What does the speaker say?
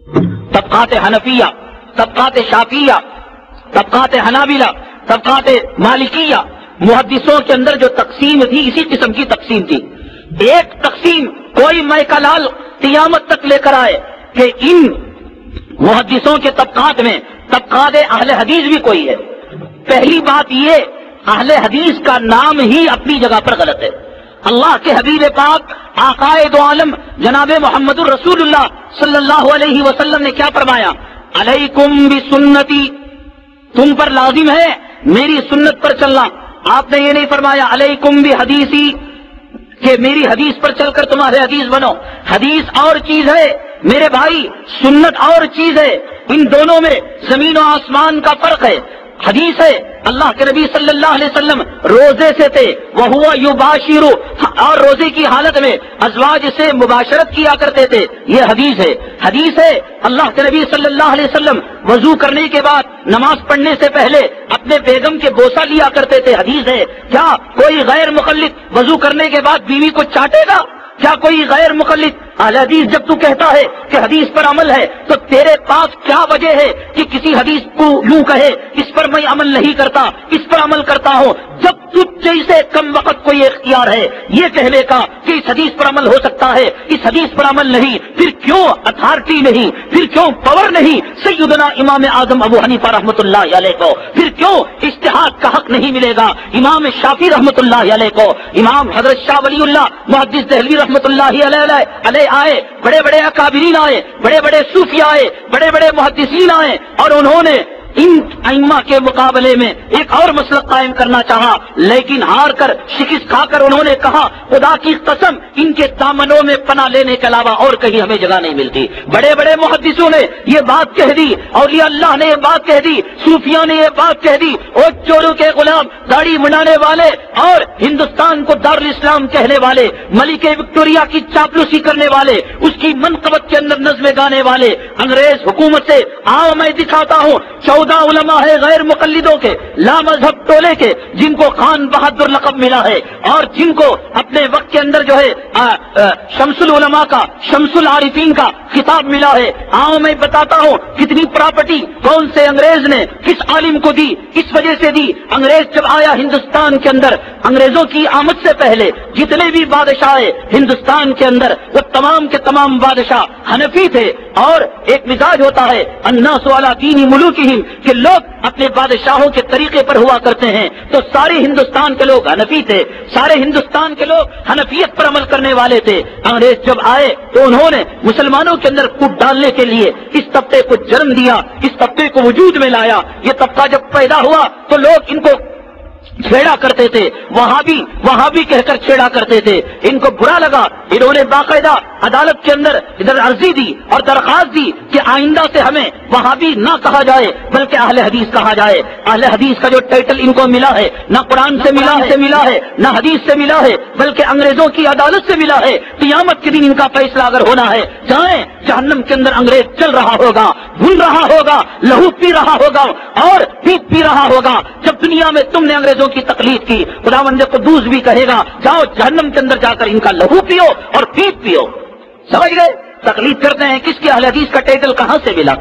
طبقات حنفیہ، طبقات شافعیہ، طبقات حنابلہ، طبقات مالکیہ، محدثوں کے اندر جو تقسیم تھی اسی قسم کی تقسیم تھی۔ ایک تقسیم کوئی مائکا لال قیامت تک لے کر آئے کہ ان محدثوں کے طبقات میں طبقات اہل حدیث بھی کوئی ہے۔ پہلی بات یہ، اہل حدیث کا نام ہی اپنی جگہ پر غلط ہے۔ اللہ کے حبیب پاک آقائے دو عالم جناب محمد الرسول اللہ صلی اللہ علیہ وسلم نے کیا فرمایا؟ علیکم بسنتی، تم پر لازم ہے میری سنت پر چلنا۔ آپ نے یہ نہیں فرمایا علیکم بحدیثی کہ میری حدیث پر چل کر تمہارے حدیث بنو۔ حدیث اور چیز ہے میرے بھائی، سنت اور چیز ہے، ان دونوں میں زمین و آسمان کا فرق ہے۔ حدیث ہے اللہ کے نبی صلی اللہ علیہ وسلم روزے سے تھے، وہو یباشر، اور روزے کی حالت میں ازواج سے مباشرت کیا کرتے تھے، یہ حدیث ہے۔ حدیث ہے اللہ کے نبی صلی اللہ علیہ وسلم وضو کرنے کے بعد نماز پڑھنے سے پہلے اپنے بیگم کے بوسہ لیا کرتے تھے، حدیث ہے۔ کیا کوئی غیر مقلد وضو کرنے کے بعد بیوی کو چاٹے گا؟ کیا کوئی غیر مقلد؟ اہل حدیث جب تو کہتا ہے کہ حدیث پر عمل ہے تو تیرے پاس کیا وجہ ہے کہ کسی حدیث کو یوں کہے اس پر میں عمل نہیں کرتا، اس پر عمل کرتا ہوں؟ جب تجھ جیسے کم وقت کو یہ اختیار ہے یہ کہنے کا کہ اس حدیث پر عمل ہو سکتا ہے، اس حدیث پر عمل نہیں، پھر کیوں اتھارٹی نہیں، پھر کیوں پاور نہیں سیدنا امام اعظم ابو حنیفہ رحمۃ اللہ علیہ کو؟ پھر کیوں اجتہاد کا حق نہیں ملے گا امام شافعی رحمۃ اللہ علیہ کو؟ امام حضرت شاہ ولی اللہ محدث دہلوی رحمۃ اللہ علیہ آئے، بڑے بڑے اکابرین آئے، بڑے بڑے صوفیاء آئے، بڑے بڑے محدثین آئے، اور انہوں نے ان ائمہ کے مقابلے میں ایک اور مسلک قائم کرنا چاہا، لیکن ہار کر شکست کھا کر انہوں نے کہا خدا کی قسم ان کے دامنوں میں پناہ لینے کے علاوہ اور کہیں ہمیں جگہ نہیں ملتی۔ بڑے بڑے محدثوں نے یہ بات کہہ دی، اولیاء اللہ نے یہ بات کہہ دی، صوفیاء نے یہ بات کہہ دی، اور چوروں کے غلام، داڑھی منڈانے والے اور ہندوستان کو دارالاسلام کہنے والے، ملکہ وکٹوریہ کی چاپلوسی کرنے والے، اس کی منقبت کے اندر نظمیں گانے والے، انگریز حکومت سے آؤ میں دکھاتا ہوں 14 علماء ہے غیر مقلدوں کے، لا مذہب ٹولے کے، جن کو خان بہادر لقب ملا ہے اور جن کو اپنے وقت کے اندر جو ہے شمس العلماء کا، شمس العارفین کا خطاب ملا ہے۔ آؤ میں بتاتا ہوں کتنی پراپرٹی کون سے انگریز نے کس عالم کو دی، اس وجہ سے دی۔ انگریز جب آیا ہندوستان کے اندر، انگریزوں کی آمد سے پہلے جتنے بھی بادشاہ ہندوستان کے اندر وہ تمام کے تمام بادشاہ حنفی تھے، اور ایک مزاج ہوتا ہے الناس علی دین ملوکہم کہ لوگ اپنے بادشاہوں کے طریقے پر ہوا کرتے ہیں، تو سارے ہندوستان کے لوگ حنفی تھے، سارے ہندوستان کے لوگ حنفیت پر عمل کرنے والے تھے۔ انگریز جب آئے تو انہوں نے مسلمانوں کے اندر کود ڈالنے کے لیے اس طبقے کو جنم دیا، اس طبقے کو وجود میں لایا۔ یہ طبقہ جب پیدا ہوا تو لوگ ان کو چھیڑا کرتے تھے، وہاں بھی کہہ کر چھیڑا کرتے تھے، ان کو برا لگا، انہوں نے باقاعدہ عدالت کے اندر ادھر عرضی دی اور درخواست دی کہ آئندہ سے ہمیں وہاں بھی نہ کہا جائے بلکہ اہل حدیث کہا جائے۔ اہل حدیث کا جو ٹائٹل ان کو ملا ہے نہ قرآن سے ملا ہے نہ حدیث سے ملا ہے بلکہ انگریزوں کی عدالت سے ملا ہے۔ قیامت کے دن ان کا فیصلہ اگر ہونا ہے، جائیں جہنم کے اندر انگریز چل رہا ہوگا، بھول رہا ہوگا، لہو پی رہا ہوگا اور پیٹ پی رہا ہوگا۔ جب دنیا میں تم نے انگریزوں کی تقلید کی، خداوند قدوس بھی کہے گا جاؤ جہنم کے اندر جا کر ان کا لہو پیو اور پیٹ پیو۔ سمجھ گئے؟ تقلید کرتے ہیں کس کے؟ اہل حدیث کا ٹائٹل کہاں سے ملا؟